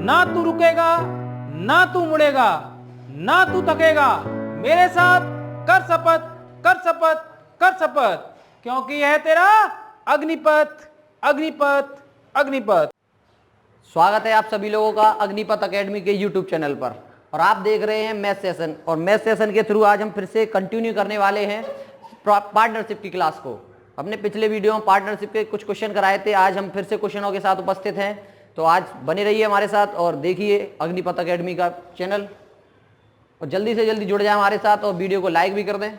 ना तू रुकेगा, ना तू मुड़ेगा, ना तू थकेगा। मेरे साथ कर शपथ, कर शपथ, कर शपथ, क्योंकि यह तेरा अग्निपथ, अग्निपथ, अग्निपथ। स्वागत है आप सभी लोगों का अग्निपथ एकेडमी के यूट्यूब चैनल पर, और आप देख रहे हैं मैथ सेशन। और मैथ सेशन के थ्रू आज हम फिर से कंटिन्यू करने वाले हैं पार्टनरशिप की क्लास को। हमने पिछले वीडियो में पार्टनरशिप के कुछ क्वेश्चन कराए थे, आज हम फिर से क्वेश्चनों के साथ उपस्थित हैं। तो आज बने रहिए हमारे साथ और देखिए अग्निपथ एकेडमी का चैनल, और जल्दी से जल्दी जुड़ जाए हमारे साथ और वीडियो को लाइक भी कर दें।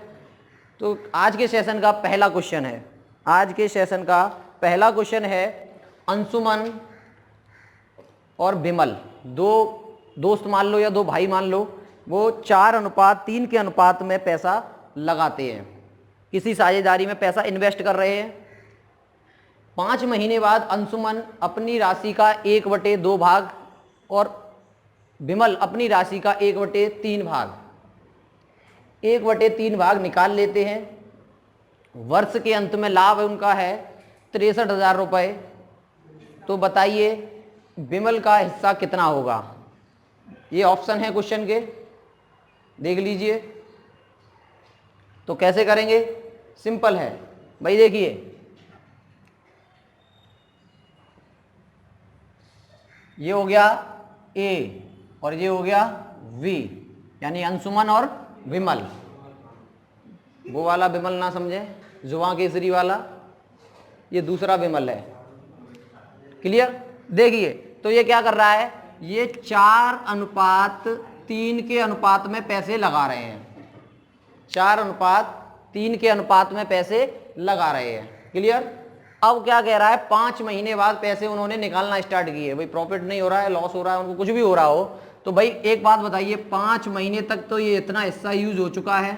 तो आज के सेशन का पहला क्वेश्चन है, आज के सेशन का पहला क्वेश्चन है अंशुमन और विमल, दो दोस्त मान लो या दो भाई मान लो, वो 4:3 के अनुपात में पैसा लगाते हैं, किसी साझेदारी में पैसा इन्वेस्ट कर रहे हैं। 5 महीने बाद अंशुमन अपनी राशि का 1/2 भाग और विमल अपनी राशि का 1/3 भाग, 1/3 भाग निकाल लेते हैं। वर्ष के अंत में लाभ उनका है 63,000 रुपये। तो बताइए विमल का हिस्सा कितना होगा। ये ऑप्शन है क्वेश्चन के, देख लीजिए। तो कैसे करेंगे, सिंपल है भाई। देखिए ये हो गया ए और ये हो गया वी, यानी अंशुमन और विमल। वो वाला विमल ना समझे, जुआ केसरी वाला, ये दूसरा विमल है। क्लियर। देखिए तो ये क्या कर रहा है, ये 4:3 के अनुपात में पैसे लगा रहे हैं, 4:3 के अनुपात में पैसे लगा रहे हैं। क्लियर। अब क्या कह रहा है, 5 महीने बाद पैसे उन्होंने निकालना स्टार्ट किए। भाई प्रॉफिट नहीं हो रहा है, लॉस हो रहा है, उनको कुछ भी हो रहा हो, तो भाई एक बात बताइए, 5 महीने तक तो ये इतना हिस्सा यूज हो चुका है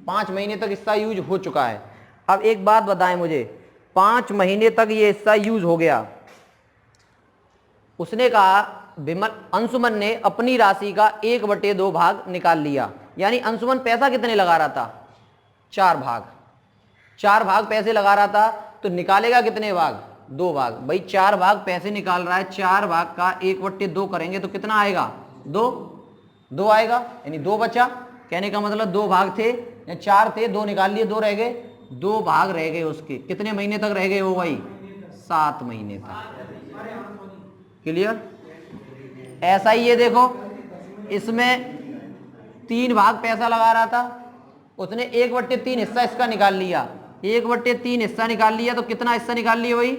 5 महीने तक हिस्सा यूज हो चुका है। अब एक बात बताएं मुझे, 5 महीने तक ये हिस्सा यूज हो गया। उसने कहा विमल अंशुमन ने अपनी राशि का 1/2 भाग निकाल लिया, यानी अंशुमन पैसा कितने लगा रहा था, 4 भाग, 4 भाग पैसे लगा रहा था। तो निकालेगा कितने भाग, 2 भाग। भाई 4 भाग पैसे निकाल रहा है, 4 भाग का 1/2 करेंगे तो कितना आएगा, 2 आएगा, यानी 2 बचा। कहने का मतलब 2 भाग थे या 4 थे, 2 निकाल लिए, 2 रह गए, 2 भाग रह गए उसके। कितने महीने तक रह गए वो भाई, 7 महीने तक। क्लियर। ऐसा ही ये देखो, इसमें 3 भाग पैसा लगा रहा था, उसने 1/3 हिस्सा इसका निकाल लिया, 1/3 हिस्सा निकाल लिया। तो कितना हिस्सा निकाल लिया भाई,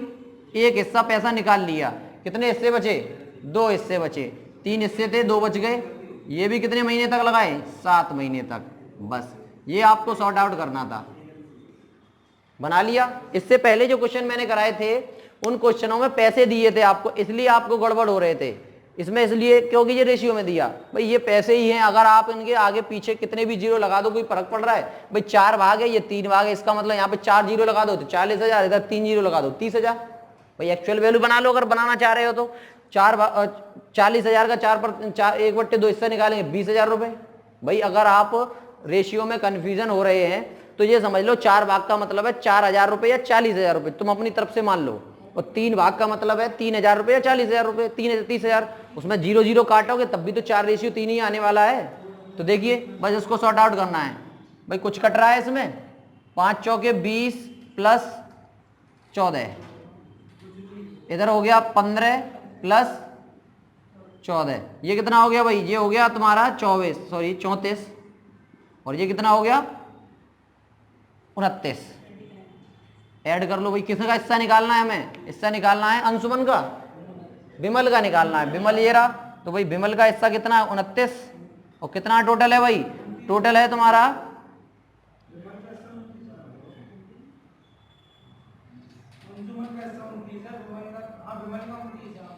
1 हिस्सा पैसा निकाल लिया। कितने हिस्से बचे, 2 हिस्से बचे, 3 हिस्से थे, 2 बच गए। ये भी कितने महीने तक लगाए, 7 महीने तक। बस ये आपको सॉर्ट आउट करना था, बना लिया। इससे पहले जो क्वेश्चन मैंने कराए थे उन क्वेश्चनों में पैसे दिए थे आपको, इसलिए आपको गड़बड़ हो रहे थे इसमें, इसलिए क्योंकि ये रेशियो में दिया। भाई ये पैसे ही हैं, अगर आप इनके आगे पीछे कितने भी जीरो लगा दो कोई फर्क पड़ रहा है। भाई 4 भाग है, ये 3 भाग है, इसका मतलब यहाँ पे 4 जीरो लगा दो तो 40,000, इधर 3 जीरो लगा दो 30,000। भाई एक्चुअल वैल्यू बना लो अगर बनाना चाह रहे हो तो। 40,000 का 1/2 हिस्सा निकालेंगे 20,000 रुपये। भाई अगर आप रेशियो में कन्फ्यूजन हो रहे हैं तो ये समझ लो 4 भाग का मतलब है 4,000 रुपये या 40,000 रुपये, तुम अपनी तरफ से मान लो। और 3 भाग का मतलब है 3,000 रुपये या 40,000 रुपये, 30,000। उसमें 0 काटोगे तब भी तो 4:3 ही आने वाला है। तो देखिए बस इसको सॉर्ट आउट करना है। भाई कुछ कट रहा है इसमें, 5 चौके 20 प्लस 14, इधर हो गया 15 प्लस 14, ये कितना हो गया भाई, ये हो गया तुम्हारा 34, और ये कितना हो गया 29। ऐड कर लो भाई। किसका हिस्सा निकालना है हमें, हिस्सा निकालना है अंशुमन का, विमल का निकालना है। विमल ये रहा, तो भाई विमल का हिस्सा कितना है 29, और कितना टोटल है भाई, टोटल है तुम्हारा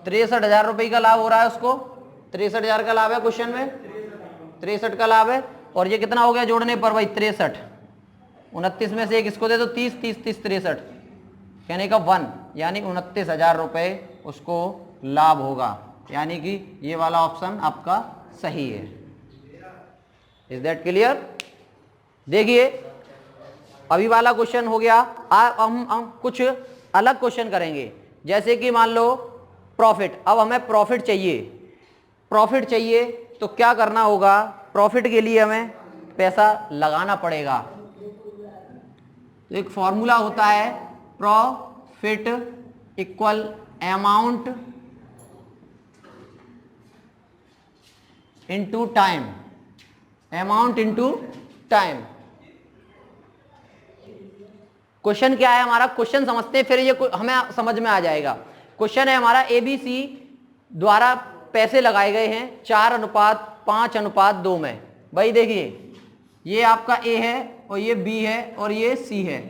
63,000 रुपये का लाभ हो रहा है उसको। 63,000 का लाभ है क्वेश्चन में, 63 का लाभ है। और ये कितना हो गया जोड़ने पर भाई 63, 29 में से एक इसको दे दो 30, 30, 30, 63, कहने का 1, यानी 29,000 रुपये उसको लाभ होगा, यानी कि ये वाला ऑप्शन आपका सही है। Is that clear. देखिए अभी वाला क्वेश्चन हो गया। हम कुछ अलग क्वेश्चन करेंगे, जैसे कि मान लो प्रॉफिट। अब हमें प्रॉफिट चाहिए, प्रॉफिट चाहिए तो क्या करना होगा, प्रॉफिट के लिए हमें पैसा लगाना पड़ेगा। तो एक फॉर्मूला होता है profit equal amount into time, amount into time. Question क्या है हमारा, क्वेश्चन समझते हैं फिर ये हमें समझ में आ जाएगा। क्वेश्चन है हमारा एबीसी द्वारा पैसे लगाए गए हैं 4:5:2 में। भाई देखिए ये आपका ए है और ये बी है और ये सी है,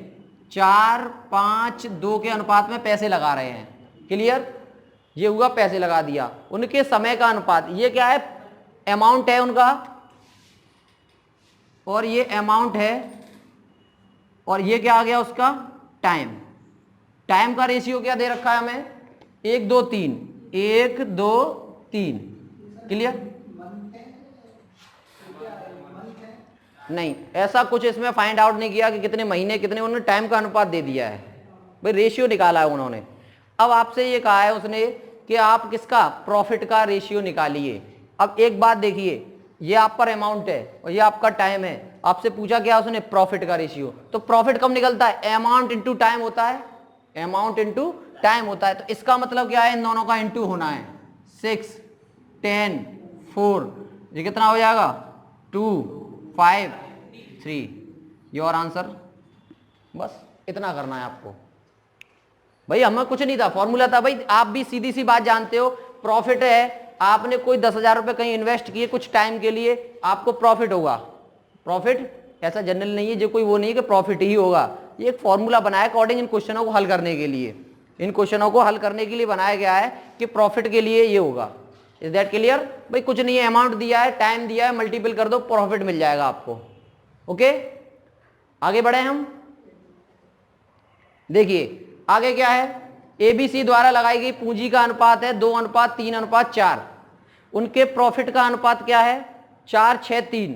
4:5:2 के अनुपात में पैसे लगा रहे हैं। क्लियर, ये हुआ पैसे लगा दिया। उनके समय का अनुपात, ये क्या है, अमाउंट है उनका, और ये अमाउंट है, और ये क्या आ गया उसका टाइम। टाइम का रेशियो क्या दे रखा है हमें, 1 2 3, 1 2 3। क्लियर, नहीं ऐसा कुछ इसमें फाइंड आउट नहीं किया कि कितने महीने कितने, उन्होंने टाइम का अनुपात दे दिया है, भाई रेशियो निकाला है उन्होंने। अब आपसे ये कहा है उसने कि आप किसका, प्रॉफिट का रेशियो निकालिए। अब एक बात देखिए, ये आप पर अमाउंट है और ये आपका टाइम है, आपसे पूछा क्या उसने, प्रॉफिट का रेशियो। तो प्रॉफिट कब निकलता है, अमाउंट इंटू टाइम होता है, अमाउंट इंटू टाइम होता है। तो इसका मतलब क्या है, इन दोनों का इंटू होना है, 6 10 4, ये कितना हो जाएगा, 2 5 3, योर आंसर। बस इतना करना है आपको। भाई हमें कुछ नहीं था, फॉर्मूला था। भाई आप भी सीधी सी बात जानते हो, प्रॉफिट है, आपने कोई 10,000 रुपए कहीं इन्वेस्ट किए कुछ टाइम के लिए, आपको प्रॉफिट होगा। प्रॉफिट ऐसा जनरल नहीं है, जो कोई वो नहीं है कि प्रॉफिट ही होगा। ये एक फॉर्मूला बनाया अकॉर्डिंग इन क्वेश्चनों को हल करने के लिए, इन क्वेश्चनों को हल करने के लिए बनाया गया है कि प्रॉफिट के लिए ये होगा। Is that clear. भाई कुछ नहीं है, अमाउंट दिया है, टाइम दिया है, मल्टीपल कर दो, प्रॉफिट मिल जाएगा आपको। ओके, आगे बढ़े हम। देखिए आगे क्या है, एबीसी द्वारा लगाई गई पूंजी का अनुपात है 2:3:4। उनके प्रॉफिट का अनुपात क्या है, 4:6:3।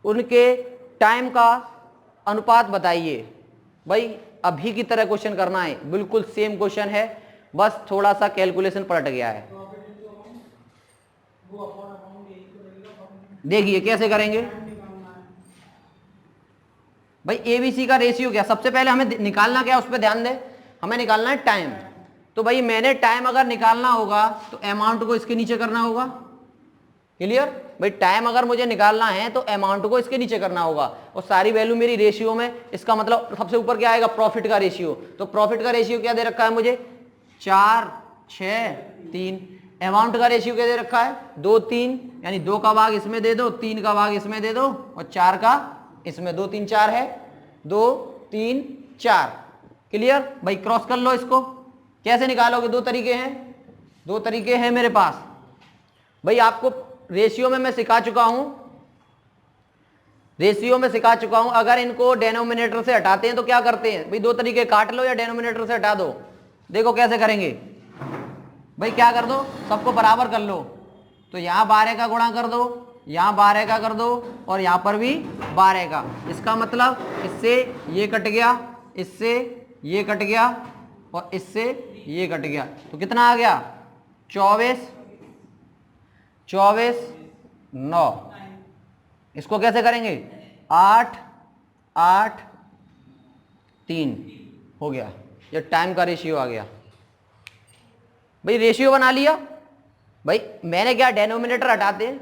उनके टाइम का अनुपात बताइए। भाई अभी की तरह क्वेश्चन करना है, बिल्कुल सेम क्वेश्चन है, बस थोड़ा सा कैलकुलेशन पलट गया है। देखिए कैसे करेंगे। भाई एबीसी का रेशियो क्या, सबसे पहले हमें निकालना क्या, उस पर ध्यान दें। हमें निकालना है टाइम। तो भाई मैंने टाइम अगर निकालना होगा तो अमाउंट को इसके नीचे करना होगा। क्लियर, भाई टाइम अगर मुझे निकालना है तो अमाउंट को इसके नीचे करना होगा, और सारी वैल्यू मेरी रेशियो में, इसका मतलब सबसे ऊपर क्या आएगा, प्रॉफिट का रेशियो। तो प्रॉफिट का रेशियो क्या दे रखा है मुझे, 4:6:3। अमाउंट का रेशियो क्या दे रखा है, 2:3, यानी 2 का भाग इसमें दे दो, 3 का भाग इसमें दे दो, और 4 का इसमें, 2 3 4 है, 2 3 4। क्लियर, भाई क्रॉस कर लो इसको। कैसे निकालोगे, 2 तरीके हैं, 2 तरीके हैं मेरे पास। भाई आपको रेशियो में मैं सिखा चुका हूं, रेशियो में सिखा चुका हूं। अगर इनको डेनोमिनेटर से हटाते हैं तो क्या करते हैं, भाई 2 तरीके, काट लो या डेनोमिनेटर से हटा दो। देखो कैसे करेंगे, भाई क्या कर दो, सबको बराबर कर लो। तो यहां 12 का गुणा कर दो, यहां 12 का कर दो, और यहां पर भी 12 का। इसका मतलब इससे ये कट गया, इससे ये कट गया, और इससे ये कट गया। तो कितना आ गया, 24 9। इसको कैसे करेंगे, 8 8 3 हो गया। ये टाइम का रेशियो आ गया। भाई रेशियो बना लिया। भाई मैंने क्या, डेनोमिनेटर हटाते हैं,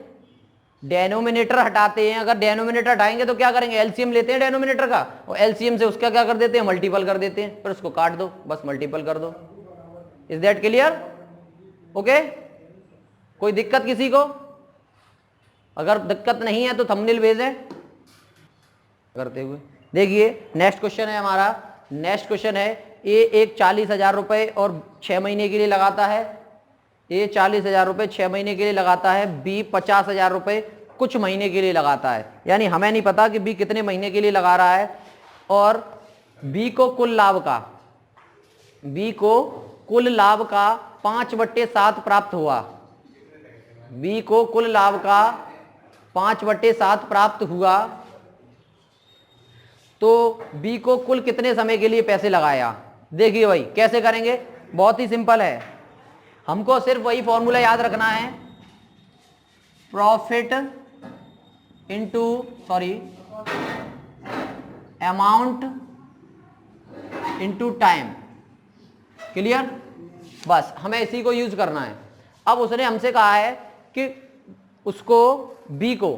डेनोमिनेटर हटाते हैं। अगर डेनोमिनेटर हटाएंगे तो क्या करेंगे, एलसीएम लेते हैं डेनोमिनेटर का, और एलसीएम से उसका क्या कर देते हैं, मल्टीपल कर देते हैं, फिर उसको काट दो, बस मल्टीपल कर दो। Is that clear. ओके, कोई दिक्कत किसी को, अगर दिक्कत नहीं है तो थंबनेल भेजें करते हुए। देखिए नेक्स्ट क्वेश्चन है हमारा, नेक्स्ट क्वेश्चन है, ए एक 40,000 रुपए और 6 महीने के लिए लगाता है, ए 40,000 रुपए 6 महीने के लिए लगाता है, बी 50,000 रुपए कुछ महीने के लिए लगाता है। यानी हमें नहीं पता कि बी कितने महीने के लिए लगा रहा है, और बी को कुल लाभ का, बी को कुल लाभ का 5/7 प्राप्त हुआ, बी को कुल लाभ का 5/7 प्राप्त हुआ। तो बी को कुल कितने समय के लिए पैसे लगाया। देखिए भाई कैसे करेंगे, बहुत ही सिंपल है। हमको सिर्फ वही फॉर्मूला याद रखना है, profit into amount into time. Clear? बस हमें इसी को यूज करना है। अब उसने हमसे कहा है कि उसको बी को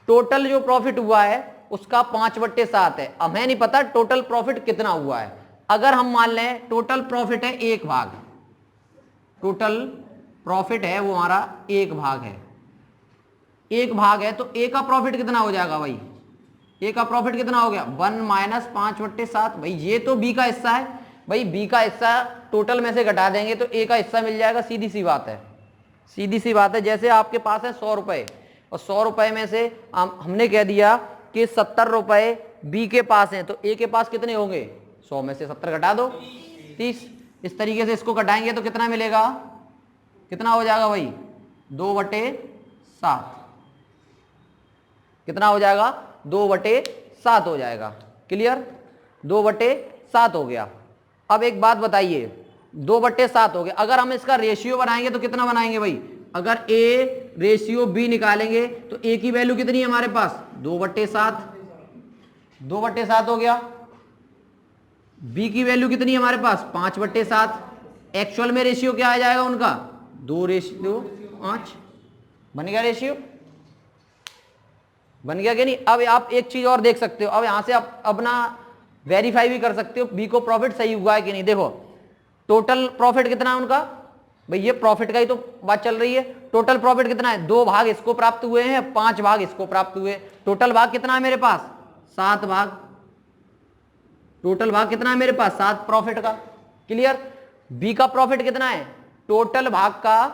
टोटल जो प्रॉफिट हुआ है उसका 5/7 है। हमें नहीं पता टोटल प्रॉफिट कितना हुआ है। अगर हम मान लें टोटल प्रॉफिट है 1 भाग, टोटल प्रॉफिट है वो हमारा 1 भाग है, 1 भाग है, तो ए का प्रॉफिट कितना हो जाएगा भाई? ए का प्रॉफिट कितना हो गया? 1 - 5/7। भाई ये तो बी का हिस्सा है, भाई बी का हिस्सा टोटल में से घटा देंगे तो ए का हिस्सा मिल जाएगा। सीधी सी बात है, सीधी सी बात है। जैसे आपके पास है 100 रुपए और 100 रुपए में से हमने कह दिया कि 70 रुपए बी के पास हैं, तो ए के पास कितने होंगे? 100 में से 70 घटा दो 30। इस तरीके से इसको घटाएंगे तो कितना मिलेगा? कितना हो जाएगा भाई? 2/7। कितना हो जाएगा? 2/7 हो जाएगा। क्लियर? 2/7 हो गया। अब एक बात बताइए, 2/7 हो गया, अगर हम इसका रेशियो बनाएंगे तो कितना बनाएंगे भाई? अगर ए रेशियो बी निकालेंगे तो ए की वैल्यू कितनी है हमारे पास? 2/7। 2/7 हो गया। बी की वैल्यू कितनी है हमारे पास? 5/7। एक्चुअल में रेशियो क्या आ जाएगा उनका? 2:5। बन गया रेशियो? बन गया कि नहीं? अब आप एक चीज और देख सकते हो, अब यहां से आप अपना वेरीफाई भी कर सकते हो बी को प्रॉफिट सही हुआ है कि नहीं। देखो टोटल प्रॉफिट कितना है उनका? भाई ये प्रॉफिट का ही तो बात चल रही है। टोटल प्रॉफिट कितना है? 2 भाग इसको प्राप्त हुए हैं, 5 भाग इसको प्राप्त हुए। टोटल भाग कितना है मेरे पास? 7 भाग। टोटल भाग कितना है मेरे पास? 7 प्रॉफिट का। क्लियर? बी का प्रॉफिट कितना है? टोटल भाग का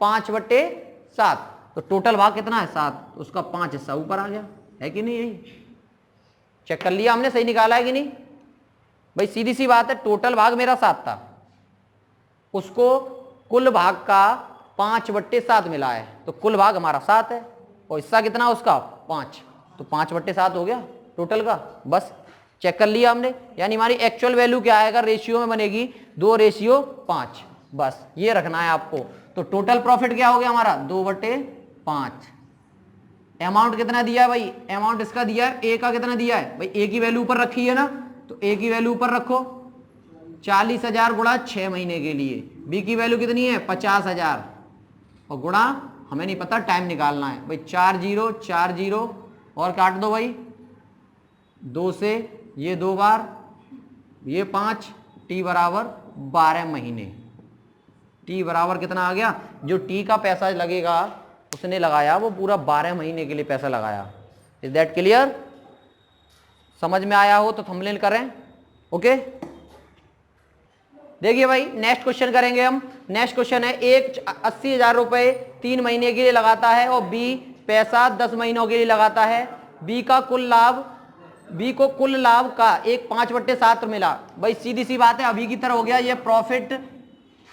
5/7। तो टोटल भाग कितना है? 7। उसका 5 हिस्सा ऊपर आ गया, है कि नहीं? यही चेक कर लिया हमने, सही निकाला है कि नहीं? भाई सीधी सी बात है, टोटल भाग मेरा 7 था, उसको कुल भाग का 5/7 मिला है, तो कुल भाग हमारा 7 है और हिस्सा कितना उसका? 5। तो 5/7 हो गया टोटल का। बस चेक कर लिया हमने, यानी हमारी एक्चुअल वैल्यू क्या आएगा? रेशियो में बनेगी 2:5। बस ये रखना है आपको। तो टोटल प्रॉफिट क्या हो गया हमारा? 2/5। अमाउंट कितना दिया है भाई? अमाउंट इसका दिया है, ए का कितना दिया है भाई? ए की वैल्यू ऊपर रखी है ना, तो ए की वैल्यू ऊपर रखो, 40,000 गुणा 6 महीने के लिए। बी की वैल्यू कितनी है? 50,000 और गुणा हमें नहीं पता, टाइम निकालना है भाई। 4 0 4 0 और काट दो भाई 2 से, ये 2 बार, ये 5, टी बराबर 12 महीने। टी बराबर कितना आ गया? जो टी का पैसा लगेगा उसने लगाया वो पूरा 12 महीने के लिए पैसा लगाया। Is that clear? समझ में आया हो तो थंबनेल करें। ओके देखिए भाई नेक्स्ट क्वेश्चन करेंगे हम। नेक्स्ट क्वेश्चन है, एक 80,000 रुपए 3 महीने के लिए लगाता है और बी पैसा 10 महीनों के लिए लगाता है। बी को कुल लाभ का एक 5/7 मिला। भाई सीधी सी बात है, अभी की तरह हो गया ये प्रॉफिट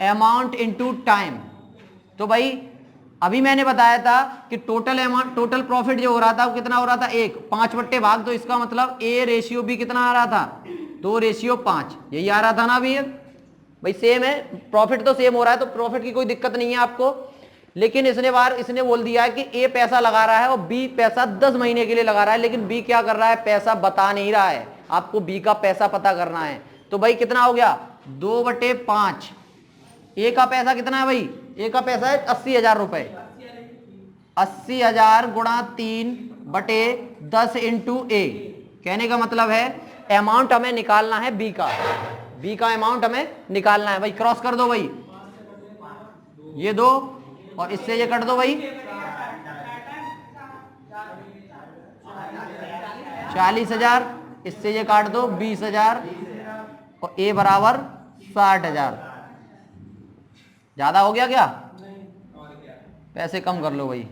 अमाउंट इनटू टाइम। तो भाई अभी मैंने बताया था कि टोटल अमाउंट, टोटल प्रॉफिट जो हो रहा था वो कितना हो रहा था? 1 5/भाग, तो इसका मतलब ए रेशियो बी कितना आ रहा था? 2:5। यही आ रहा था ना अभी? भाई सेम है, प्रॉफिट तो सेम हो रहा है, तो प्रॉफिट की कोई दिक्कत नहीं है आपको। लेकिन इसने बोल दिया है कि ए पैसा लगा रहा है और बी पैसा 10 महीने के लिए लगा रहा है, लेकिन बी क्या कर रहा है? पैसा बता नहीं रहा है। आपको बी का पैसा पता करना है। तो भाई कितना हो गया? 2/5। ए का पैसा कितना है भाई? ए का पैसा है 80,000 रुपए। 80,000 गुणा 3/10 इंटू ए। कहने का मतलब है अमाउंट हमें निकालना है बी का अमाउंट हमें निकालना है। भाई क्रॉस कर दो भाई, ये 2 और इससे ये कट दो भाई। 40,000, इससे ये काट दो 20,000 और ए बराबर 60,000। ज्यादा हो गया क्या? पैसे कम कर लो भाई।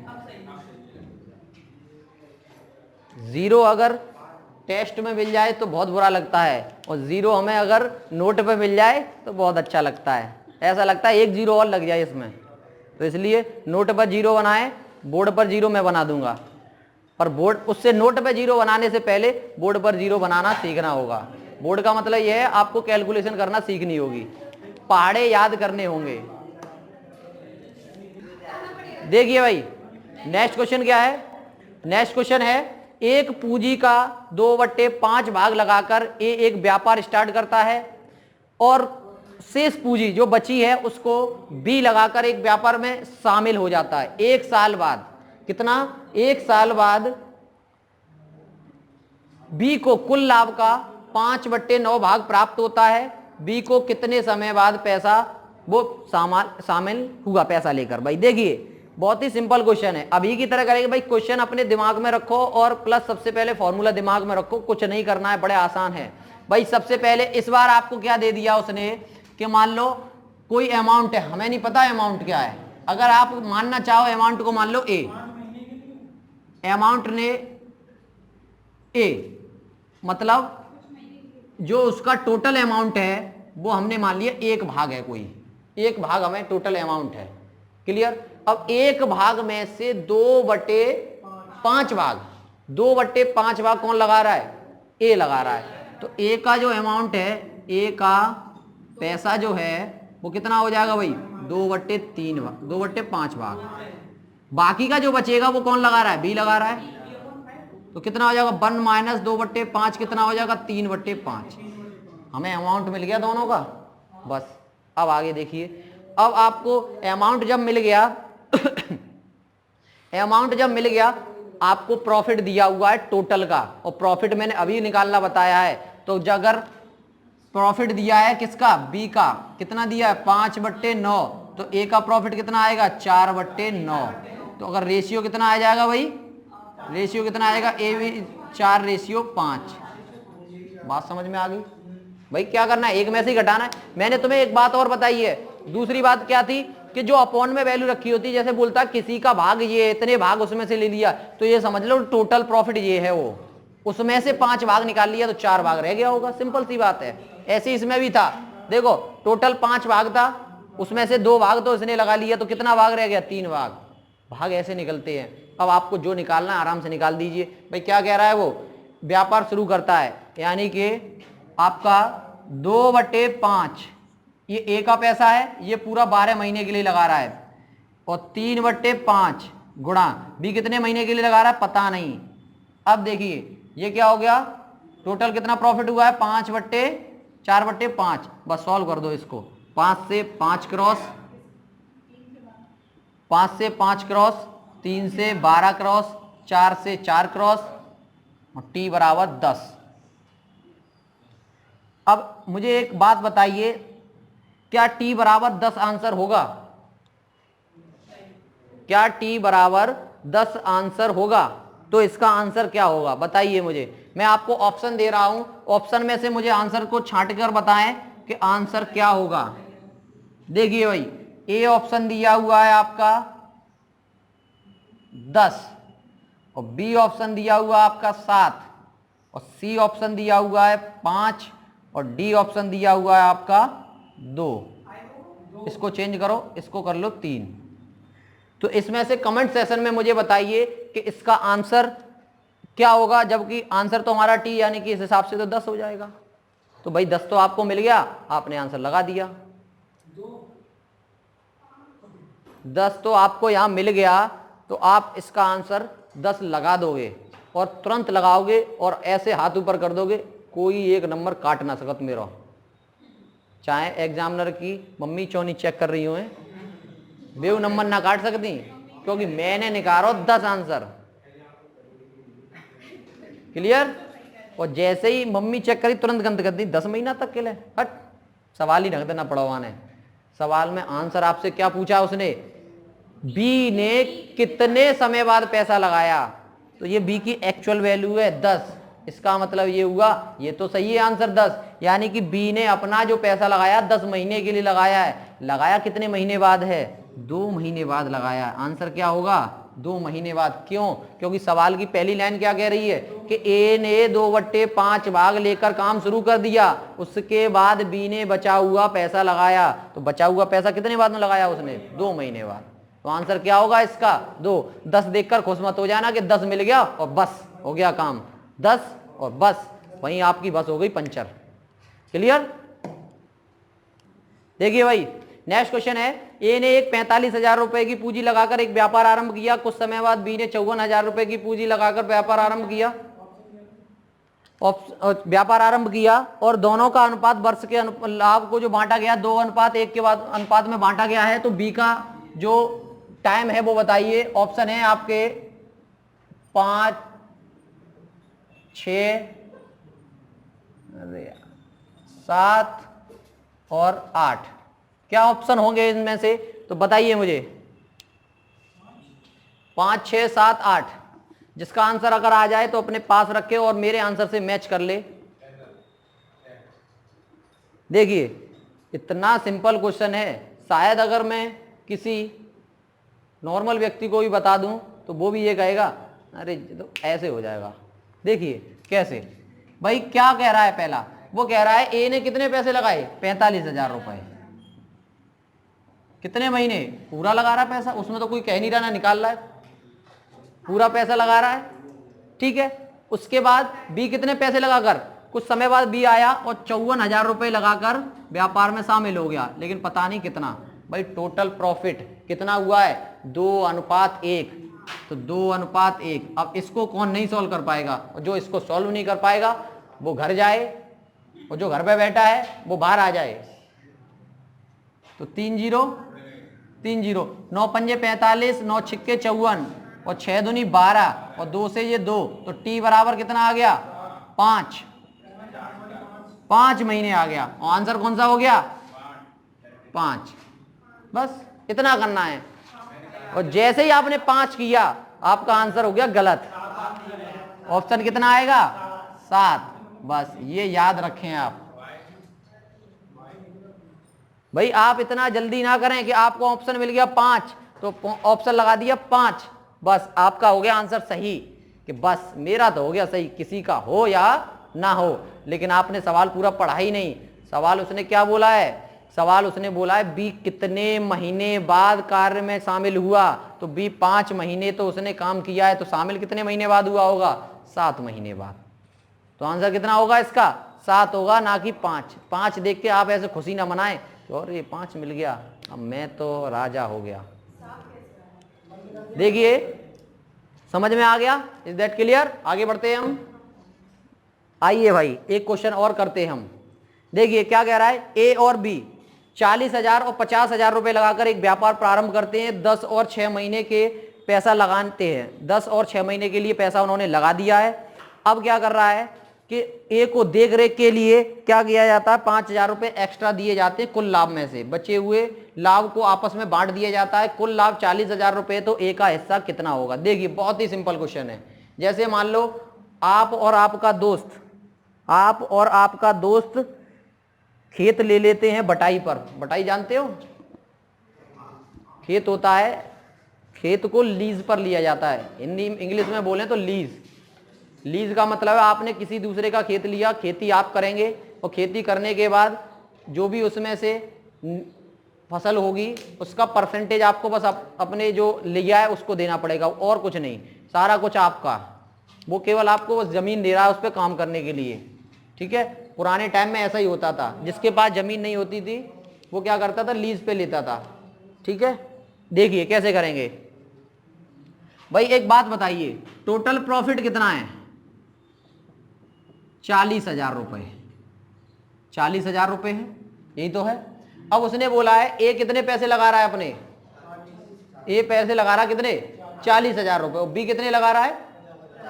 0 अगर टेस्ट में मिल जाए तो बहुत बुरा लगता है, और 0 हमें अगर नोट पे मिल जाए तो बहुत अच्छा लगता है। ऐसा लगता है 1 0 और लग जाए इसमें, तो इसलिए नोट पर 0 बनाए, बोर्ड पर 0 मैं बना दूंगा। और बोर्ड उससे नोट पे 0 बनाने से पहले बोर्ड पर 0 बनाना सीखना होगा। बोर्ड का मतलब यह है आपको कैलकुलेशन करना सीखनी होगी, पहाड़े याद करने होंगे। देखिए भाई नेक्स्ट क्वेश्चन क्या है, नेक्स्ट क्वेश्चन है एक पूंजी का 2/5 भाग लगाकर ए एक व्यापार स्टार्ट करता है और शेष पूंजी जो बची है उसको बी लगाकर एक व्यापार में शामिल हो जाता है। एक साल बाद, कितना, एक साल बाद बी को कुल लाभ का 5/9 भाग प्राप्त होता है। बी को कितने समय बाद पैसा वो शामिल हुआ पैसा लेकर। भाई देखिए बहुत ही सिंपल क्वेश्चन है, अभी की तरह करेंगे भाई। क्वेश्चन अपने दिमाग में रखो और प्लस सबसे पहले फॉर्मूला दिमाग में रखो, कुछ नहीं करना है, बड़े आसान है भाई। सबसे पहले इस बार आपको क्या दे दिया उसने कि मान लो कोई अमाउंट है, हमें नहीं पता अमाउंट क्या है, अगर आप मानना चाहो अमाउंट को मान लो ए, अमाउंट ने ए मतलब जो उसका टोटल अमाउंट है वो हमने मान लिया 1 भाग है, कोई 1 भाग हमें टोटल अमाउंट है, क्लियर। अब 1 भाग में से 2/5 भाग, 2/5 भाग कौन लगा रहा है, ए लगा रहा है। तो ए का जो अमाउंट है, ए का पैसा जो है वो कितना हो जाएगा भाई, 2/3 भाग, 2/5 भाग। बाकी का जो बचेगा वो कौन लगा रहा है, बी लगा रहा है। तो कितना हो जाएगा 1 - 2/5 कितना हो जाएगा 3/5। हमें अमाउंट मिल गया दोनों का। बस अब आगे देखिए, अब आपको अमाउंट जब मिल गया अमाउंट जब मिल गया आपको प्रॉफिट दिया हुआ है टोटल का, और प्रॉफिट मैंने अभी निकालना बताया है। तो अगर प्रॉफिट दिया है किसका, बी का, कितना दिया है 5/9, तो ए का प्रॉफिट कितना आएगा 4/9। तो अगर रेशियो कितना आ जाएगा भाई, रेशियो कितना आएगा, ए बी 4:5। बात समझ में आ गई भाई। क्या करना है, एक में से ही घटाना है। मैंने तुम्हें एक बात और बताई है, दूसरी बात क्या थी कि जो अपॉन में वैल्यू रखी होती, जैसे बोलता किसी का भाग ये, इतने भाग उसमें से ले लिया, तो ये समझ लो टोटल प्रॉफिट ये है, वो उसमें से 5 भाग निकाल लिया तो 4 भाग रह गया होगा, सिंपल सी बात है। ऐसे इसमें भी था, देखो टोटल 5 भाग था, उसमें से 2 भाग तो इसने लगा लिया, तो कितना भाग रह गया, 3 भाग। भाग ऐसे निकलते हैं। अब आपको जो निकालना है आराम से निकाल दीजिए। भाई क्या कह रहा है वो, व्यापार शुरू करता है, यानी कि आपका 2/5 ये ए का पैसा है, ये पूरा 12 महीने के लिए लगा रहा है, और 3/5 गुणा बी कितने महीने के लिए लगा रहा है पता नहीं। अब देखिए ये क्या हो गया, टोटल कितना प्रॉफिट हुआ है 4/5। बस सॉल्व कर दो इसको, 5 से 5 क्रॉस, 5 से 5 क्रॉस, 3 से 12 क्रॉस, 4 से 4 क्रॉस, और टी बराबर 10। अब मुझे एक बात बताइए, क्या टी बराबर 10 आंसर होगा, क्या टी बराबर 10 आंसर होगा? तो इसका आंसर क्या होगा बताइए मुझे। मैं आपको ऑप्शन दे रहा हूं, ऑप्शन में से मुझे आंसर को छांट कर बताएं कि आंसर क्या होगा। देखिए भाई, ए ऑप्शन दिया हुआ है आपका 10, और बी ऑप्शन दिया हुआ आपका 7, और सी ऑप्शन दिया हुआ है 5, और डी ऑप्शन दिया हुआ है आपका 2। इसको चेंज करो, इसको कर लो 3। तो इसमें से कमेंट सेशन में मुझे बताइए कि इसका आंसर क्या होगा, जबकि आंसर तो हमारा टी यानी कि इस हिसाब से तो 10 हो जाएगा। तो भाई 10 तो आपको मिल गया, आपने आंसर लगा दिया। 10 तो आपको यहां मिल गया, तो आप इसका आंसर 10 लगा दोगे, और तुरंत लगाओगे और ऐसे हाथ ऊपर कर दोगे, कोई एक नंबर काट ना सकत मेरा। चाहे एग्जामिनर की मम्मी चौनी चेक कर रही हो, बेव नंबर ना काट सकती, क्योंकि मैंने निकालो 10 आंसर। क्लियर? और जैसे ही मम्मी चेक करी तुरंत गंद कर दी, 10 महीना तक के लिए हट, सवाल ही ढंग देना पड़ोगा ने। सवाल में आंसर आपसे क्या पूछा उसने, बी ने कितने समय बाद पैसा लगाया, तो ये बी की एक्चुअल वैल्यू है 10। इसका मतलब ये हुआ, ये तो सही है आंसर 10, यानी कि बी ने अपना जो पैसा लगाया 10 महीने के लिए लगाया है। लगाया कितने महीने बाद है, 2 महीने बाद लगाया है। आंसर क्या होगा, 2 महीने बाद। क्यों? क्योंकि सवाल की पहली लाइन क्या कह रही है कि ए ने 2/5 भाग लेकर काम शुरू कर दिया, उसके बाद बी ने बचा हुआ पैसा लगाया। तो बचा हुआ पैसा कितने बाद में लगाया उसने, 2 महीने बाद। तो आंसर क्या होगा इसका 2। 10 देखकर खुश मत हो जाना कि 10 मिल गया और बस हो गया काम, 10 और बस, वहीं आपकी बस हो गई पंचर। क्लियर? देखिए भाई, नेक्स्ट क्वेश्चन है, ए ने एक 45,000 रुपए की पूंजी लगाकर एक व्यापार आरंभ किया। कुछ समय बाद बी ने 54,000 रुपए की पूंजी लगाकर व्यापार आरंभ किया और दोनों का अनुपात वर्ष के लाभ को जो बांटा गया 2:1 के बाद अनुपात में बांटा गया है। तो बी का जो टाइम है वो बताइए। ऑप्शन है आपके 5, 6, 7 और 8। क्या ऑप्शन होंगे इनमें से, तो बताइए मुझे। 5, 6, 7, 8। जिसका आंसर अगर आ जाए तो अपने पास रखे और मेरे आंसर से मैच कर ले। देखिए इतना सिंपल क्वेश्चन है, शायद अगर मैं किसी नॉर्मल व्यक्ति को भी बता दूं तो वो भी ये कहेगा अरे तो ऐसे हो जाएगा। देखिए कैसे भाई, क्या कह रहा है पहला, वो कह रहा है ए ने कितने पैसे लगाए 45,000 रुपए। कितने महीने, पूरा लगा रहा है पैसा, उसमें तो कोई कह नहीं रहा ना निकाल रहा है, पूरा पैसा लगा रहा है। ठीक है, उसके बाद बी कितने पैसे लगाकर, कुछ समय बाद बी आया और 54,000 रुपए लगाकर व्यापार में शामिल हो गया, लेकिन पता नहीं कितना। भाई टोटल प्रॉफिट कितना हुआ है 2:1। तो 2:1। अब इसको कौन नहीं सॉल्व कर पाएगा, और जो इसको सॉल्व नहीं कर पाएगा वो घर जाए, और जो घर पे बैठा है वो बाहर आ जाए। तो 3 0 3 0, 9 पंजे 45, 9 छिक्के 54 और 6 दूनी 12 और 2 से ये 2, तो टी बराबर कितना आ गया 5। 5 महीने आ गया, और आंसर कौन सा हो गया 5। बस इतना करना है, और जैसे ही आपने 5 किया आपका आंसर हो गया गलत। ऑप्शन कितना आएगा 7। बस ये याद रखें आप भाई। आप इतना जल्दी ना करें कि आपको ऑप्शन मिल गया 5 तो ऑप्शन लगा दिया 5, बस आपका हो गया आंसर सही। कि बस मेरा तो हो गया सही, किसी का हो या ना हो, लेकिन आपने सवाल पूरा पढ़ा ही नहीं। सवाल उसने क्या बोला है, सवाल उसने बोला है बी कितने महीने बाद कार्य में शामिल हुआ। तो बी 5 महीने तो उसने काम किया है, तो शामिल कितने महीने बाद हुआ होगा 7 महीने बाद। तो आंसर कितना होगा इसका 7 होगा, ना कि 5। 5 देख के आप ऐसे खुशी ना मनाएं और ये 5 मिल गया, अब मैं तो राजा हो गया। देखिए समझ में आ गया, इज दैट क्लियर। आगे बढ़ते हैं हम। आइए भाई एक क्वेश्चन और करते हैं हम। देखिए क्या कह रहा है, ए और बी 40,000 और 50,000 रुपए लगाकर एक व्यापार प्रारंभ करते हैं। 10 और 6 महीने के पैसा लगाते हैं। 10 और 6 महीने के लिए पैसा उन्होंने लगा दिया है। अब क्या कर रहा है कि ए को देख रेख के लिए क्या किया जाता है, 5,000 रुपए एक्स्ट्रा दिए जाते हैं कुल लाभ में से। बचे हुए लाभ को आपस में बांट दिया जाता है। कुल लाभ 40,000 रुपए, तो ए का हिस्सा कितना होगा। देखिए बहुत ही सिंपल क्वेश्चन है। जैसे मान लो आप और आपका दोस्त खेत ले लेते हैं बटाई पर। बटाई जानते हो, खेत होता है, खेत को लीज पर लिया जाता है। हिंदी इंग्लिश में बोलें तो लीज। लीज का मतलब है आपने किसी दूसरे का खेत लिया, खेती आप करेंगे, और खेती करने के बाद जो भी उसमें से फसल होगी उसका परसेंटेज आपको बस अपने जो लिया है उसको देना पड़ेगा, और कुछ नहीं, सारा कुछ आपका। वो केवल आपको बस जमीन दे रहा है उस पर काम करने के लिए। ठीक है, पुराने टाइम में ऐसा ही होता था। जिसके पास जमीन नहीं होती थी वो क्या करता था, लीज पे लेता था। ठीक है, देखिए कैसे करेंगे भाई। एक बात बताइए, टोटल प्रॉफिट कितना है 40,000 रुपए। 40,000 रुपए है, यही तो है। अब उसने बोला है ए कितने पैसे लगा रहा है अपने, ए पैसे लगा रहा है कितने 40,000 रुपए, और बी कितने लगा रहा है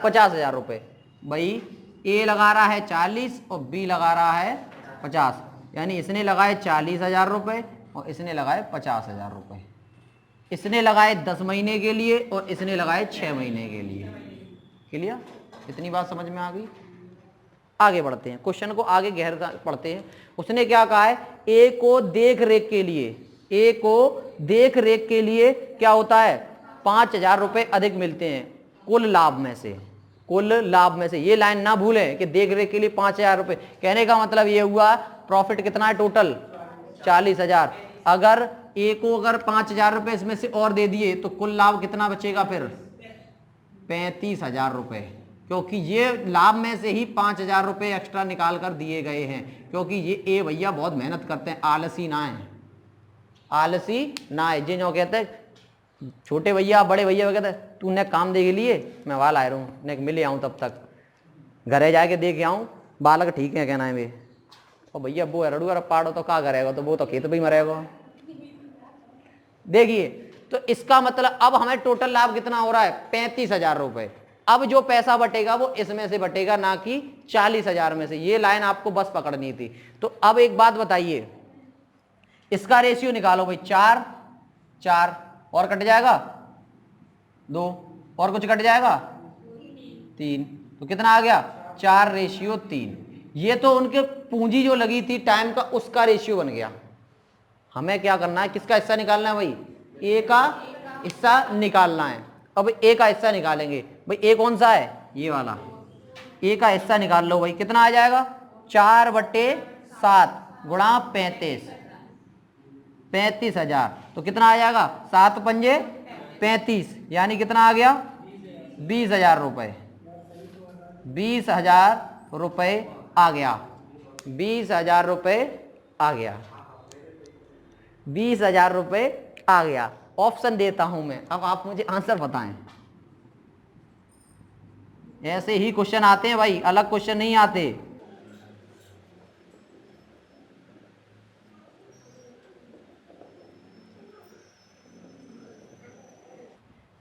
50,000 रुपए। भाई ए लगा रहा है 40 और बी लगा रहा है 50, यानी इसने लगाए 40,000 रुपए और इसने लगाए 50,000 रुपए। इसने लगाए 10 महीने के लिए और इसने लगाए 6 महीने के लिए। क्लियर, इतनी बात समझ में आ गई। आगे बढ़ते हैं, क्वेश्चन को आगे गहर पढ़ते हैं। उसने क्या कहा है, ए को देख रेख के लिए, ए को देख रेख के लिए क्या होता है 5,000 रुपए अधिक मिलते हैं कुल लाभ में से। कुल लाभ में से, ये लाइन ना भूलें कि देख रेख के लिए 5,000 रुपए। कहने का मतलब ये हुआ प्रॉफिट कितना है टोटल 40,000। अगर ए को अगर 5,000 रुपए इसमें से और दे दिए तो कुल लाभ कितना बचेगा फिर 35,000 रुपए, क्योंकि ये लाभ में से ही 5,000 रुपए एक्स्ट्रा निकाल कर दिए गए हैं। क्योंकि ये ए भैया बहुत मेहनत करते हैं, आलसी ना है। आलसी ना है। जिन कहते हैं छोटे भैया बड़े भैया कहते हैं तू ने काम देख लिए मैं वाल आया रहूँ ने मिले आऊँ, तब तक घरे जाके देख आऊँ बालक ठीक है कहना है वे। और भैया वो रड़ुआ पाड़ो तो क्या करेगा, तो वो तो खेत भी मरेगा। देखिए तो इसका मतलब अब हमें टोटल लाभ कितना हो रहा है 35,000 रुपए। अब जो पैसा बटेगा वो इसमें से बटेगा, ना कि 40,000 में से। ये लाइन आपको बस पकड़नी थी। तो अब एक बात बताइए, इसका रेशियो निकालो भाई। 4 4 और कट जाएगा 2 और कुछ कट जाएगा 3, तो कितना आ गया 4:3। ये तो उनके पूंजी जो लगी थी टाइम का उसका रेशियो बन गया। हमें क्या करना है, किसका हिस्सा निकालना है भाई, ए का हिस्सा निकालना है। अब ए का हिस्सा निकालेंगे भाई। ए कौन सा है, ये वाला। ए का हिस्सा निकाल लो भाई, कितना आ जाएगा 4/7 गुणा 35, 35,000। तो कितना आ जाएगा 7 पंजे 35, यानी कितना आ गया 20,000 रुपए। 20,000 रुपए आ गया। 20,000 रुपए आ गया। 20,000 रुपए आ गया। ऑप्शन देता हूं मैं, अब आप मुझे आंसर बताएं। ऐसे ही क्वेश्चन आते हैं भाई, अलग क्वेश्चन नहीं आते।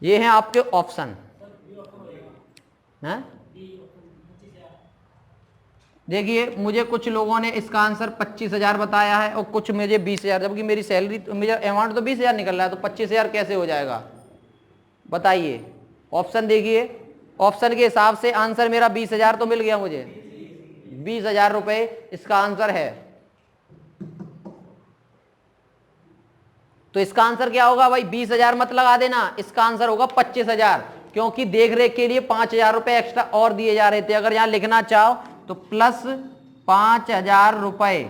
ये हैं आपके ऑप्शन हैं। देखिए मुझे कुछ लोगों ने इसका आंसर 25,000 बताया है और कुछ मुझे 20,000, जबकि मेरी सैलरी मेरा अमाउंट तो 20,000 निकल रहा है, तो 25,000 कैसे हो जाएगा बताइए। ऑप्शन देखिए, ऑप्शन के हिसाब से आंसर मेरा 20,000 तो मिल गया मुझे। 20,000 रुपए इसका आंसर है। तो इसका आंसर क्या होगा भाई, 20,000 मत लगा देना, इसका आंसर होगा 25,000, क्योंकि देख रेख के लिए 5,000 रुपए एक्स्ट्रा और दिए जा रहे थे। अगर यहां लिखना चाहो तो प्लस 5,000 रुपए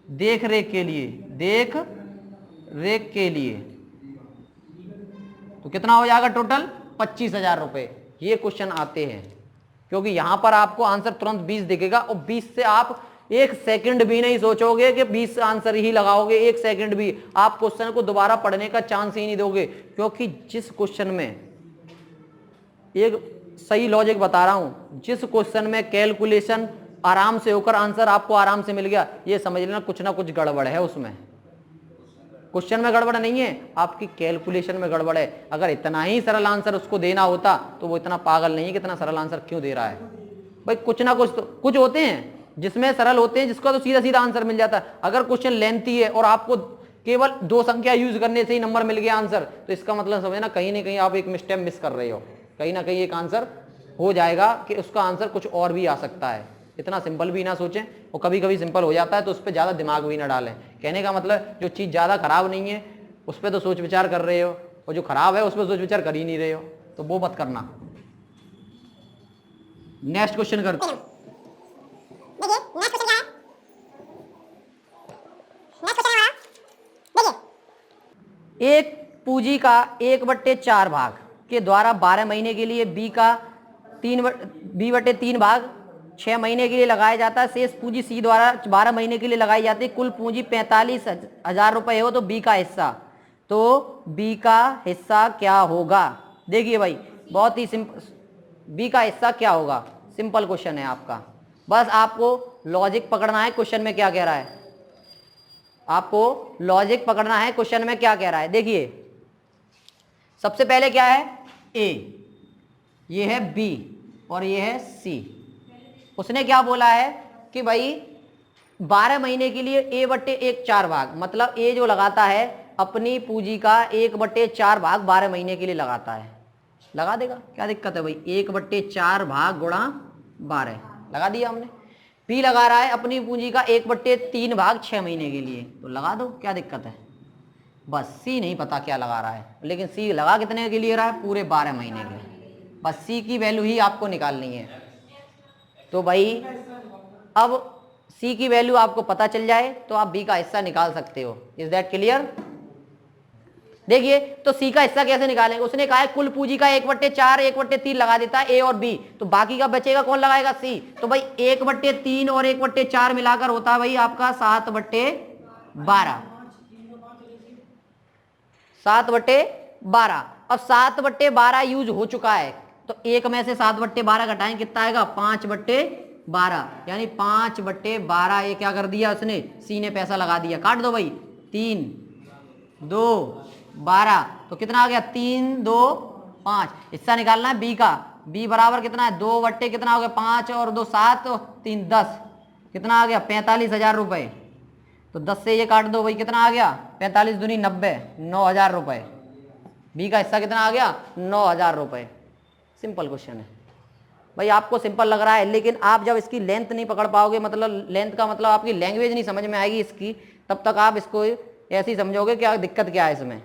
देख रेख के लिए, देख रेख के लिए, तो कितना हो जाएगा टोटल 25,000 रुपए। ये क्वेश्चन आते हैं क्योंकि यहां पर आपको आंसर तुरंत 20 दिखेगा और 20 से आप एक सेकंड भी नहीं सोचोगे कि 20 आंसर ही लगाओगे। एक सेकंड भी आप क्वेश्चन को दोबारा पढ़ने का चांस ही नहीं दोगे, क्योंकि जिस क्वेश्चन में, एक सही लॉजिक बता रहा हूं, जिस क्वेश्चन में कैलकुलेशन आराम से होकर आंसर आपको आराम से मिल गया, ये समझ लेना कुछ ना कुछ गड़बड़ है उसमें। क्वेश्चन में गड़बड़ नहीं है, आपकी कैलकुलेशन में गड़बड़ है। अगर इतना ही सरल आंसर उसको देना होता तो वो इतना पागल नहीं है कि इतना सरल आंसर क्यों दे रहा है भाई। कुछ ना कुछ तो कुछ होते हैं जिसमें सरल होते हैं, जिसका तो सीधा सीधा आंसर मिल जाता है। अगर क्वेश्चन लेंथी है और आपको केवल 2 संख्या यूज करने से ही नंबर मिल गया आंसर, तो इसका मतलब समझना कहीं ना कहीं आप एक स्टेप मिस कर रहे हो। कहीं ना कहीं एक आंसर हो जाएगा कि उसका आंसर कुछ और भी आ सकता है। इतना सिंपल भी ना सोचें, और कभी कभी सिंपल हो जाता है तो उस पर ज़्यादा दिमाग भी ना डालें। कहने का मतलब जो चीज़ ज़्यादा खराब नहीं है उस पर तो सोच विचार कर रहे हो, और जो खराब है उस पर सोच विचार कर ही नहीं रहे हो, तो वो मत करना। नेक्स्ट क्वेश्चन करते हैं। देखिए नेक्स्ट क्वेश्चन क्या है। नेक्स्ट क्वेश्चन हमारा देखिए, एक पूंजी का 1/4 भाग के द्वारा 12 महीने के लिए बी का 3 भाग 6 महीने के लिए लगाया जाता है। शेष पूंजी सी द्वारा 12 महीने के लिए लगाई जाती है। कुल पूंजी 45,000 रुपए हो तो बी का हिस्सा, तो बी का हिस्सा क्या होगा। देखिए भाई बहुत ही सिंपल, बी का हिस्सा क्या होगा, सिंपल क्वेश्चन है आपका। बस आपको लॉजिक पकड़ना है क्वेश्चन में क्या कह रहा है, आपको लॉजिक पकड़ना है क्वेश्चन में क्या कह रहा है। देखिए सबसे पहले क्या है, ए, ये है बी और ये है सी। उसने क्या बोला है कि भाई 12 महीने के लिए A/1/4 भाग, मतलब ए जो लगाता है अपनी पूंजी का 1/4 भाग 12 महीने के लिए लगाता है। लगा देगा, क्या दिक्कत है भाई, 1/4 भाग गुणा 12 लगा दिया हमने। बी लगा रहा है अपनी पूंजी का 1/3 भाग 6 महीने के लिए, तो लगा दो, क्या दिक्कत है। बस सी नहीं पता क्या लगा रहा है, लेकिन सी लगा कितने के लिए रहा है, पूरे 12 महीने के। बस सी की वैल्यू ही आपको निकालनी है। तो भाई अब सी की वैल्यू आपको पता चल जाए तो आप बी का हिस्सा निकाल सकते हो। Is that clear. देखिए तो सी का हिस्सा कैसे निकालेंगे, उसने कहा है कुल पूंजी का 1/4 1/3 लगा देता है ए और बी, तो बाकी का बचेगा कौन लगाएगा, सी। तो भाई 1/3 और 1/4 मिलाकर होता है भाई आपका 7/12। 7/12। अब 7/12 यूज हो चुका है, तो एक में से 7/12 घटाएं, कितना आएगा 5/12, यानी 5/12 ये क्या कर दिया उसने, सी ने पैसा लगा दिया। काट दो भाई, 3 2 12, तो कितना आ गया 3 2 5। हिस्सा निकालना है बी का, बी बराबर कितना है 2 कितना हो गया 5 और 2 7 और 3 10, कितना आ गया 45,000 रुपए। तो 10 से ये काट दो भाई, कितना आ गया 45 दूनी 90, 9,000 रुपए। बी का हिस्सा कितना आ गया 9,000 रुपए। सिंपल क्वेश्चन है भाई, आपको सिंपल लग रहा है, लेकिन आप जब इसकी लेंथ नहीं पकड़ पाओगे, मतलब लेंथ का मतलब आपकी लैंग्वेज नहीं समझ में आएगी इसकी, तब तक आप इसको ऐसे ही समझोगे क्या दिक्कत क्या है इसमें।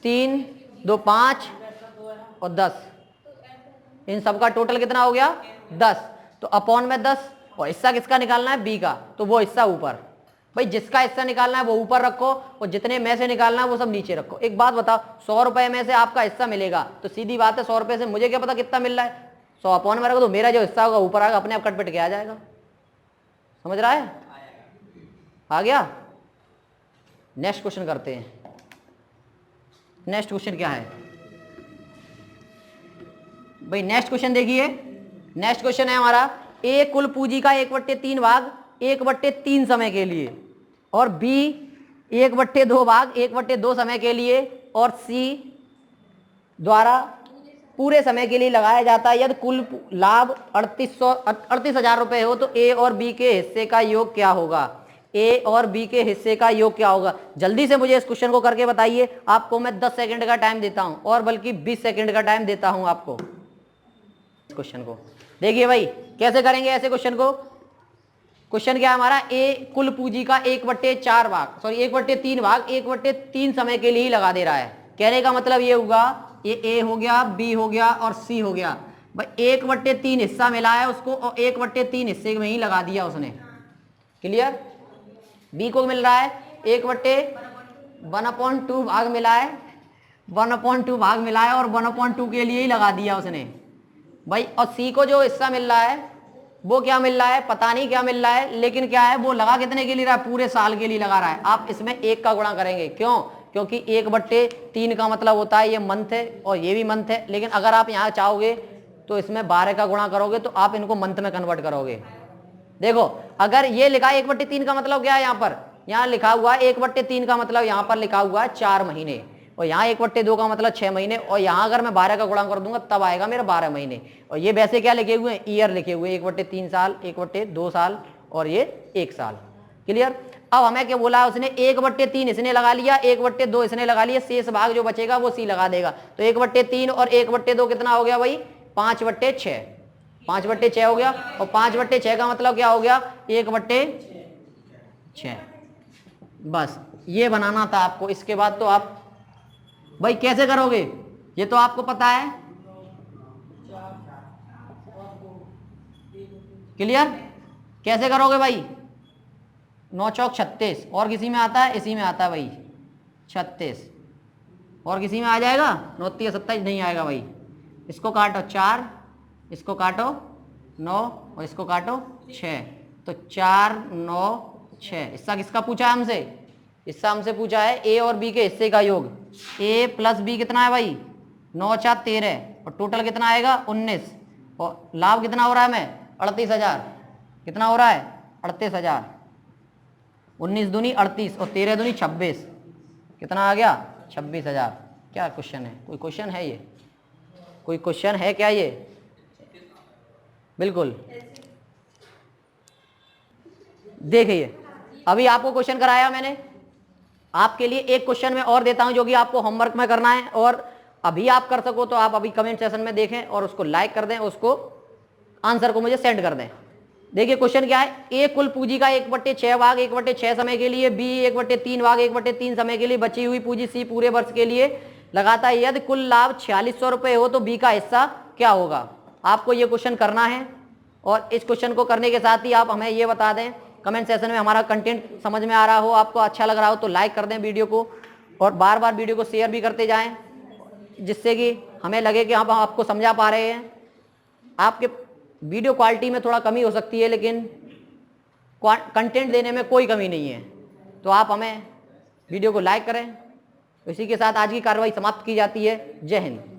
3 2 5 और 10, इन सबका टोटल कितना हो गया 10। तो अपॉन में 10, और हिस्सा किसका निकालना है बी का, तो वो हिस्सा ऊपर। भाई जिसका हिस्सा निकालना है वो ऊपर रखो, और जितने में से निकालना है वो सब नीचे रखो। एक बात बताओ, 100 रुपए में से आपका हिस्सा मिलेगा, तो सीधी बात है 100 रुपए से मुझे क्या पता कितना मिल रहा है, 100 अपॉन में रखो, तो मेरा जो हिस्सा होगा ऊपर आएगा, अपने आप कट पिट के आ जाएगा। समझ रहा है, आ गया। नेक्स्ट क्वेश्चन करते हैं। नेक्स्ट क्वेश्चन क्या है भाई, नेक्स्ट क्वेश्चन देखिए। नेक्स्ट क्वेश्चन है हमारा, ए कुल पूंजी का 1/3 भाग 1/3 समय के लिए, और बी 1/2 भाग 1/2 समय के लिए, और सी द्वारा पूरे समय के लिए लगाया जाता है यदि कुल लाभ 38,000 रुपए हो, तो ए और बी के हिस्से का योग क्या होगा। ए और बी के हिस्से का योग क्या होगा, जल्दी से मुझे इस क्वेश्चन को करके बताइए। आपको मैं 10 सेकंड का टाइम देता हूं, और बल्कि 20 सेकंड का टाइम देता हूं आपको इस क्वेश्चन को। देखिए भाई कैसे करेंगे ऐसे क्वेश्चन को। क्वेश्चन क्या है हमारा, ए कुल पूंजी का 1/4 भाग, सॉरी 1/3 भाग 1/3 समय के लिए ही लगा दे रहा है। कहने का मतलब ये होगा, ये ए हो गया, बी हो गया और सी हो गया। भाई 1/3 हिस्सा मिला है उसको, और 1/3 हिस्से में ही लगा दिया उसने। क्लियर। बी को मिल रहा है 1/1/2 भाग मिला है, 1/2 भाग मिला है, और 1/2 के लिए ही लगा दिया उसने भाई। और सी को जो हिस्सा मिल रहा है वो क्या मिल रहा है, पता नहीं क्या मिल रहा है, लेकिन क्या है वो लगा कितने के लिए रहा है, पूरे साल के लिए लगा रहा है। आप इसमें 1 का गुणा करेंगे, क्यों, क्योंकि 1/3 का मतलब होता है ये मंथ है, और ये भी मंथ है। लेकिन अगर आप यहाँ चाहोगे तो इसमें 12 का गुणा करोगे, तो आप इनको मंथ में कन्वर्ट करोगे। देखो अगर ये लिखा 1/3 का मतलब क्या है, यहाँ पर यहाँ लिखा हुआ है 1/3 का मतलब यहाँ पर लिखा हुआ है 4 महीने, और यहाँ 1/2 का मतलब 6 महीने, और यहाँ अगर मैं 12 का गुणा कर दूंगा तब आएगा मेरा 12 महीने। और ये वैसे क्या लिखे हुए हैं, ईयर लिखे हुए, 1/3 साल, 1/2 साल, और ये 1 साल। क्लियर। अब हमें क्या बोला है उसने, 1/3 इसने लगा लिया, 1/2 इसने लगा लिया, शेष भाग जो बचेगा वो सी लगा देगा। तो 1/3 और 1/2 कितना हो गया भाई, 5/6, 5/6 हो गया। और 5/6 का मतलब क्या हो गया, 1/6। बस ये बनाना था आपको। इसके बाद तो आप भाई कैसे करोगे ये तो आपको पता है। क्लियर। कैसे करोगे भाई, 9 चौक 36, और किसी में आता है, इसी में आता है भाई 36, और किसी में आ जाएगा 9 3 27 नहीं आएगा भाई। इसको काटो 4, इसको काटो 9, और इसको काटो 6, तो 4 9 6। हिस्सा किसका पूछा है हमसे, हिस्सा हमसे पूछा है ए और बी के हिस्से का योग। ए प्लस बी कितना है भाई, 9 4 13, और टोटल कितना आएगा 19, और लाभ कितना हो रहा है हमें 38,000। कितना हो रहा है 38,000। 19 दूनी 38 और 13 दूनी 26, कितना आ गया 26,000। क्या क्वेश्चन है, कोई क्वेश्चन है ये, कोई क्वेश्चन है क्या ये, बिल्कुल। देखिए अभी आपको क्वेश्चन कराया मैंने, आपके लिए एक क्वेश्चन में और देता हूं जो कि आपको होमवर्क में करना है, और अभी आप कर सको तो आप अभी कमेंट सेशन में देखें और उसको लाइक कर दें, उसको आंसर को मुझे सेंड कर दें। देखिए क्वेश्चन क्या है, ए कुल पूंजी का 1/6 भाग 1/6 समय के लिए, बी 1/3 भाग 1/3 समय के लिए बची हुई पूंजी सी पूरे वर्ष के लिए लगाता है यदि कुल लाभ 4600 रुपये हो, तो बी का हिस्सा क्या होगा। आपको ये क्वेश्चन करना है, और इस क्वेश्चन को करने के साथ ही आप हमें ये बता दें कमेंट सेशन में, हमारा कंटेंट समझ में आ रहा हो, आपको अच्छा लग रहा हो तो लाइक कर दें वीडियो को, और बार बार वीडियो को शेयर भी करते जाएं, जिससे कि हमें लगे कि हम आपको समझा पा रहे हैं। आपके वीडियो क्वालिटी में थोड़ा कमी हो सकती है, लेकिन कंटेंट देने में कोई कमी नहीं है। तो आप हमें वीडियो को लाइक करें। इसी के साथ आज की कार्रवाई समाप्त की जाती है। जय हिंद।